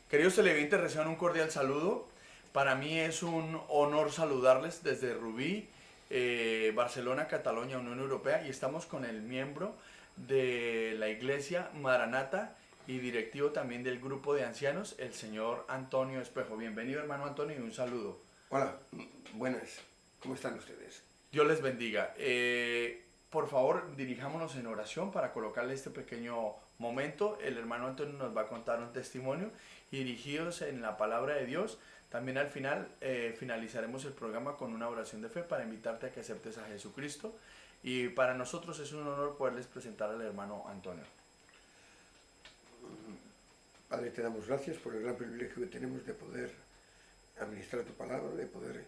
Queridos televidentes, reciban un cordial saludo. Para mí es un honor saludarles desde Rubí, Barcelona, Cataluña, Unión Europea, y estamos con el miembro de la Iglesia Maranata y directivo también del grupo de ancianos, el señor Antonio Espejo. Bienvenido, hermano Antonio, y un saludo. Hola, buenas. ¿Cómo están ustedes? Dios les bendiga. Por favor, dirijámonos en oración para colocarle este pequeño momento. El hermano Antonio nos va a contar un testimonio y dirigidos en la palabra de Dios. También al final finalizaremos el programa con una oración de fe para invitarte a que aceptes a Jesucristo. Y para nosotros es un honor poderles presentar al hermano Antonio. Padre, te damos gracias por el gran privilegio que tenemos de poder administrar tu palabra, de poder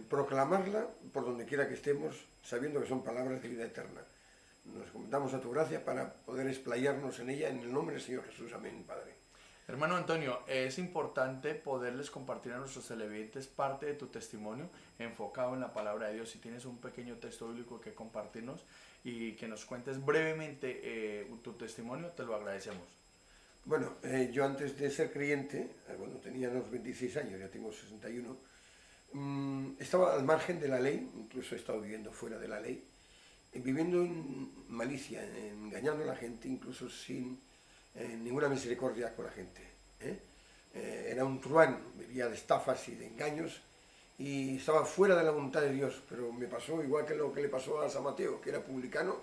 proclamarla por donde quiera que estemos, sabiendo que son palabras de vida eterna. Nos encomendamos a tu gracia para poder explayarnos en ella en el nombre del Señor Jesús. Amén, Padre. Hermano Antonio, es importante poderles compartir a nuestros televidentes parte de tu testimonio enfocado en la palabra de Dios. Si tienes un pequeño texto bíblico que compartirnos y que nos cuentes brevemente tu testimonio, te lo agradecemos. Bueno, yo antes de ser creyente, cuando tenía unos 26 años, ya tengo 61, estaba al margen de la ley, incluso he estado viviendo fuera de la ley, viviendo en malicia, engañando a la gente, incluso sin ninguna misericordia con la gente. Era un truán, vivía de estafas y de engaños y estaba fuera de la voluntad de Dios, pero me pasó igual que lo que le pasó a San Mateo, que era publicano,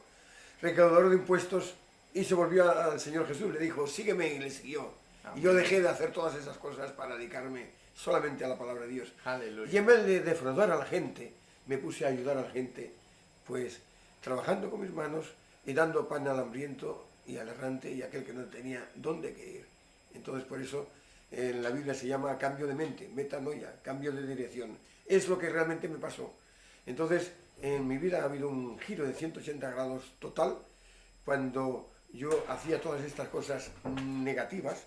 recaudador de impuestos, y se volvió al Señor Jesús, le dijo, sígueme, y le siguió. Amén. Y yo dejé de hacer todas esas cosas para dedicarme solamente a la palabra de Dios. Aleluya. Y en vez de defraudar a la gente, me puse a ayudar a la gente, pues trabajando con mis manos y dando pan al hambriento y al errante y a aquel que no tenía dónde ir. Entonces por eso en la Biblia se llama cambio de mente, metanoia, cambio de dirección. Es lo que realmente me pasó. Entonces en mi vida ha habido un giro de 180 grados total cuando yo hacía todas estas cosas negativas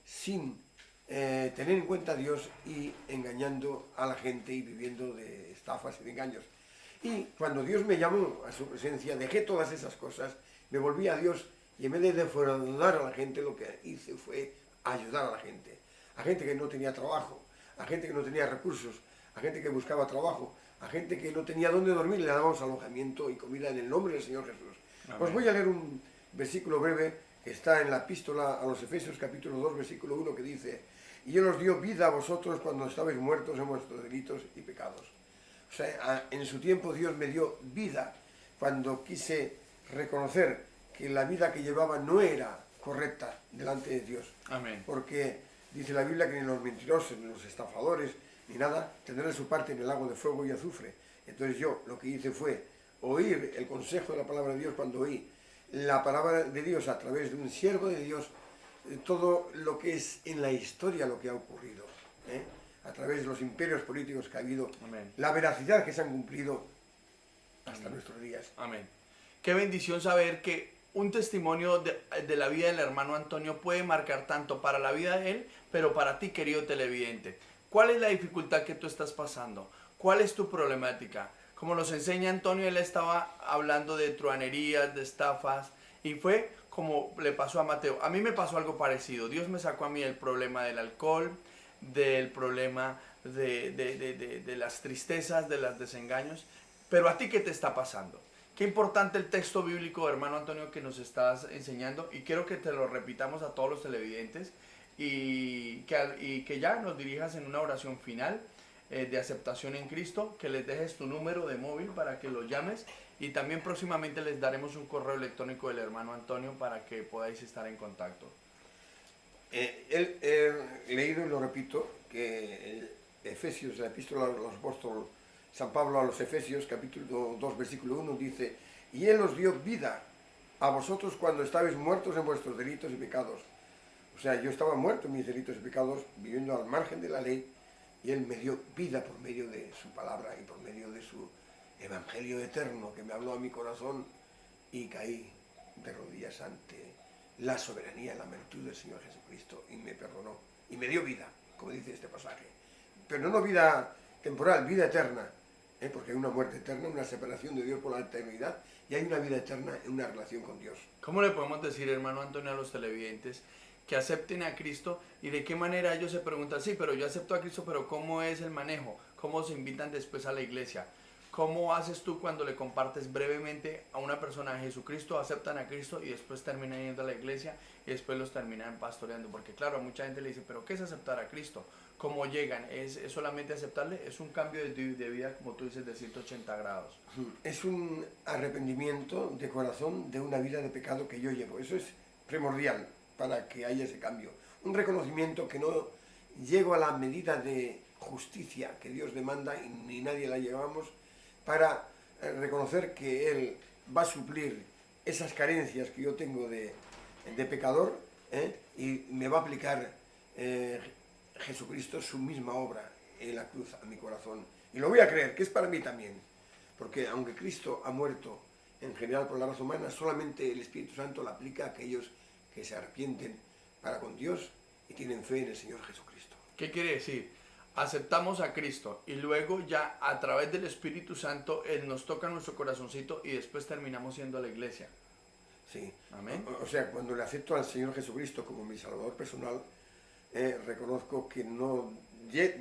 sin tener en cuenta a Dios y engañando a la gente y viviendo de estafas y de engaños. Y cuando Dios me llamó a su presencia, dejé todas esas cosas, me volví a Dios y en vez de defraudar a la gente, lo que hice fue ayudar a la gente. A gente que no tenía trabajo, a gente que no tenía recursos, a gente que buscaba trabajo, a gente que no tenía dónde dormir, le dábamos alojamiento y comida en el nombre del Señor Jesús. Amén. Os voy a leer un versículo breve que está en la epístola a los Efesios capítulo 2, versículo 1, que dice: y Él os dio vida a vosotros cuando estabais muertos en vuestros delitos y pecados. O sea, en su tiempo Dios me dio vida cuando quise reconocer que la vida que llevaba no era correcta delante de Dios. Amén. Porque dice la Biblia que ni los mentirosos, ni los estafadores, ni nada, tendrán su parte en el lago de fuego y azufre. Entonces yo lo que hice fue oír el consejo de la palabra de Dios. Cuando oí la palabra de Dios a través de un siervo de Dios, todo lo que es en la historia lo que ha ocurrido, a través de los imperios políticos que ha habido, amén, la veracidad que se han cumplido hasta amén, nuestros días. Amén. Qué bendición saber que un testimonio de la vida del hermano Antonio puede marcar tanto para la vida de él, pero para ti, querido televidente. ¿Cuál es la dificultad que tú estás pasando? ¿Cuál es tu problemática? Como nos enseña Antonio, él estaba hablando de truanerías, de estafas, y fue como le pasó a Mateo. A mí me pasó algo parecido. Dios me sacó a mí el problema del alcohol, del problema de las tristezas, de los desengaños. Pero a ti, ¿qué te está pasando? Qué importante el texto bíblico, hermano Antonio, que nos estás enseñando. Y quiero que te lo repitamos a todos los televidentes y que ya nos dirijas en una oración final de aceptación en Cristo, que les dejes tu número de móvil para que los llames, y también próximamente les daremos un correo electrónico del hermano Antonio para que podáis estar en contacto. He leído y lo repito que Efesios, la epístola de los apóstoles San Pablo a los Efesios, capítulo 2, versículo 1, dice: y Él os dio vida a vosotros cuando estabais muertos en vuestros delitos y pecados. O sea, yo estaba muerto en mis delitos y pecados, viviendo al margen de la ley, y Él me dio vida por medio de su palabra y por medio de su evangelio eterno que me habló a mi corazón, y caí de rodillas ante la soberanía, la virtud del Señor Jesucristo, y me perdonó y me dio vida, como dice este pasaje. Pero no vida temporal, vida eterna, porque hay una muerte eterna, una separación de Dios por la eternidad, y hay una vida eterna en una relación con Dios. ¿Cómo le podemos decir, hermano Antonio, a los televidentes que acepten a Cristo y de qué manera ellos se preguntan, sí, pero yo acepto a Cristo, pero ¿cómo es el manejo? ¿Cómo se invitan después a la iglesia? ¿Cómo haces tú cuando le compartes brevemente a una persona a Jesucristo, aceptan a Cristo y después terminan yendo a la iglesia y después los terminan pastoreando? Porque claro, a mucha gente le dice, pero ¿qué es aceptar a Cristo? ¿Cómo llegan? ¿Es solamente aceptarle? Es un cambio de vida, como tú dices, de 180 grados. Es un arrepentimiento de corazón de una vida de pecado que yo llevo. Eso es primordial para que haya ese cambio. Un reconocimiento que no llego a la medida de justicia que Dios demanda y ni nadie la llevamos, para reconocer que Él va a suplir esas carencias que yo tengo de pecador, y me va a aplicar Jesucristo su misma obra en la cruz a mi corazón. Y lo voy a creer, que es para mí también. Porque aunque Cristo ha muerto en general por la raza humana, solamente el Espíritu Santo la aplica a aquellos que se arrepienten para con Dios y tienen fe en el Señor Jesucristo. ¿Qué quiere decir? Aceptamos a Cristo y luego ya a través del Espíritu Santo Él nos toca nuestro corazoncito y después terminamos yendo a la iglesia. Sí. Amén. O sea, cuando le acepto al Señor Jesucristo como mi Salvador personal, reconozco que no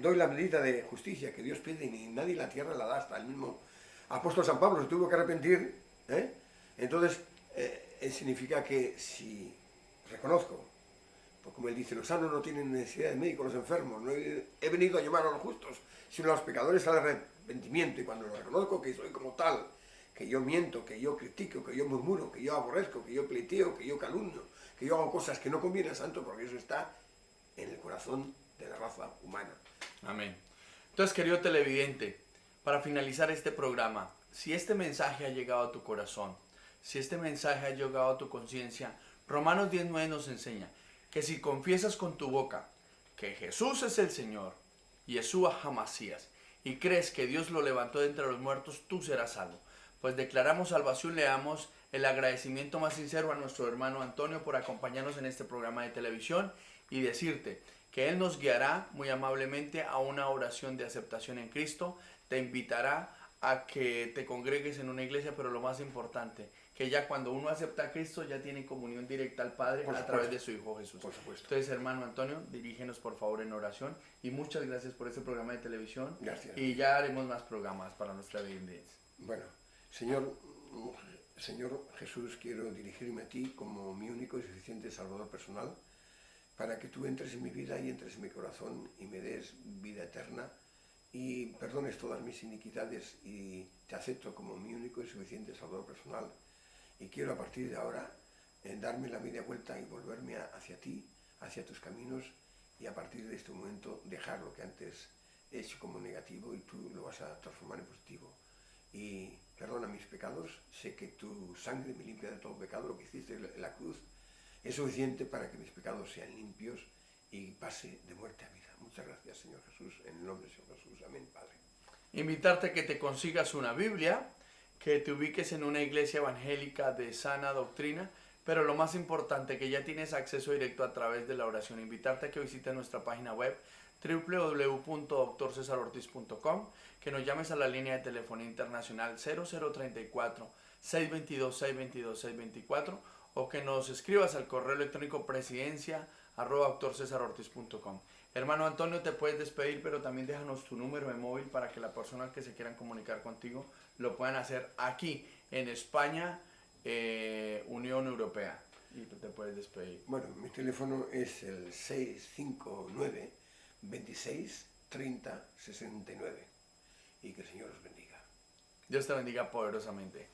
doy la medida de justicia que Dios pide y ni nadie en la tierra la da, hasta el mismo apóstol San Pablo se tuvo que arrepentir. Entonces, significa que si reconozco, pues como él dice, los sanos no tienen necesidad de médico, los enfermos, no he venido a llamar a los justos, sino a los pecadores al arrepentimiento. Y cuando lo reconozco que soy como tal, que yo miento, que yo critico, que yo murmuro, que yo aborrezco, que yo pleiteo, que yo calumnio, que yo hago cosas que no convienen a santo, porque eso está en el corazón de la raza humana. Amén. Entonces, querido televidente, para finalizar este programa, si este mensaje ha llegado a tu corazón, si este mensaje ha llegado a tu conciencia, Romanos 10:9 nos enseña que si confiesas con tu boca que Jesús es el Señor, Yeshua Hamasías, y crees que Dios lo levantó de entre los muertos, tú serás salvo. Pues declaramos salvación, le damos el agradecimiento más sincero a nuestro hermano Antonio por acompañarnos en este programa de televisión y decirte que Él nos guiará muy amablemente a una oración de aceptación en Cristo, te invitará a que te congregues en una iglesia, pero lo más importante, que ya cuando uno acepta a Cristo ya tiene comunión directa al Padre a través de su Hijo Jesús. Por supuesto. Entonces, hermano Antonio, dirígenos por favor en oración y muchas gracias por este programa de televisión. Gracias. Y ya haremos más programas para nuestra audiencia. Bueno, Señor Jesús, quiero dirigirme a ti como mi único y suficiente Salvador personal, para que tú entres en mi vida y entres en mi corazón y me des vida eterna y perdones todas mis iniquidades, y te acepto como mi único y suficiente Salvador personal. Y quiero a partir de ahora darme la media vuelta y volverme hacia ti, hacia tus caminos, y a partir de este momento dejar lo que antes he hecho como negativo y tú lo vas a transformar en positivo. Y perdona mis pecados, sé que tu sangre me limpia de todo pecado, lo que hiciste en la cruz es suficiente para que mis pecados sean limpios y pase de muerte a vida. Muchas gracias, Señor Jesús, en el nombre de Señor Jesús. Amén, Padre. Invitarte a que te consigas una Biblia, que te ubiques en una iglesia evangélica de sana doctrina, pero lo más importante, que ya tienes acceso directo a través de la oración. Invitarte a que visites nuestra página web www.drcesarortiz.com, que nos llames a la línea de telefonía internacional 0034 622 622 624, o que nos escribas al correo electrónico presidencia@drcesarortiz.com. Hermano Antonio, te puedes despedir, pero también déjanos tu número de móvil para que las personas que se quieran comunicar contigo lo puedan hacer aquí en España, Unión Europea. Y te puedes despedir. Bueno, mi teléfono es el 659 26 30 69. Y que el Señor os bendiga. Dios te bendiga poderosamente.